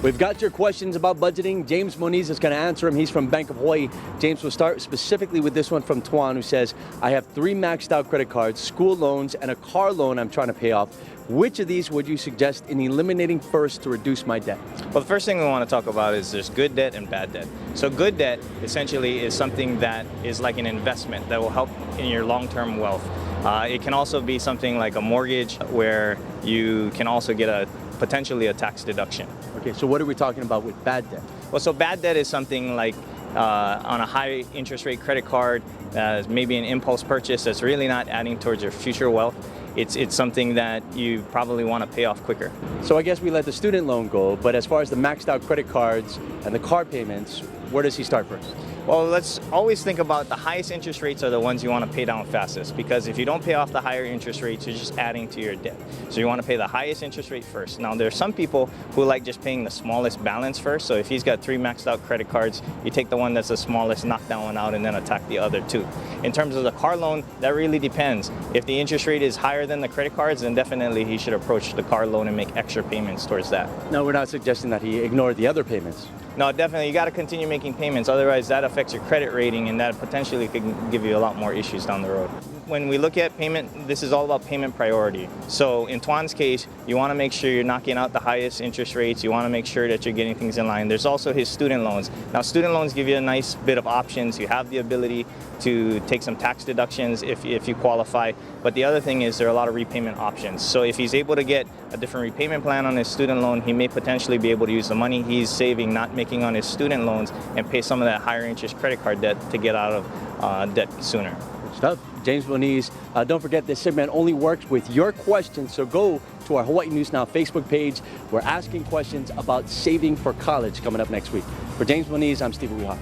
We've got your questions about budgeting. James Moniz is going to answer them. He's from Bank of Hawaii. James, we'll start specifically with this one from Tuan, who says, I have 3 maxed out credit cards, school loans, and a car loan I'm trying to pay off. Which of these would you suggest in eliminating first to reduce my debt? Well, the first thing we want to talk about is there's good debt and bad debt. So good debt essentially is something that is like an investment that will help in your long-term wealth. It can also be something like a mortgage where you can also get potentially a tax deduction. Okay, so what are we talking about with bad debt? Well, so bad debt is something like on a high interest rate credit card, maybe an impulse purchase that's really not adding towards your future wealth. It's something that you probably want to pay off quicker. So I guess we let the student loan go, but as far as the maxed out credit cards and the car payments, where does he start first? Well, let's always think about the highest interest rates are the ones you want to pay down fastest, because if you don't pay off the higher interest rates, you're just adding to your debt. So you want to pay the highest interest rate first. Now, there are some people who like just paying the smallest balance first. So if he's got 3 maxed out credit cards, you take the one that's the smallest, knock that one out, and then attack the other 2. In terms of the car loan, that really depends. If the interest rate is higher than the credit cards, then definitely he should approach the car loan and make extra payments towards that. No, we're not suggesting that he ignore the other payments. No, definitely. You got to continue making payments. Otherwise, that affects your credit rating, and that potentially could give you a lot more issues down the road. When we look at payment, this is all about payment priority. So in Tuan's case, you want to make sure you're knocking out the highest interest rates. You want to make sure that you're getting things in line. There's also his student loans. Now, student loans give you a nice bit of options. You have the ability to take some tax deductions if you qualify. But the other thing is there are a lot of repayment options. So if he's able to get a different repayment plan on his student loan, he may potentially be able to use the money he's saving, not making on his student loans, and pay some of that higher interest credit card debt to get out of debt sooner. Good stuff. James Moniz. Don't forget, this segment only works with your questions, so go to our Hawaii News Now Facebook page. We're asking questions about saving for college coming up next week. For James Moniz, I'm Steve Uha.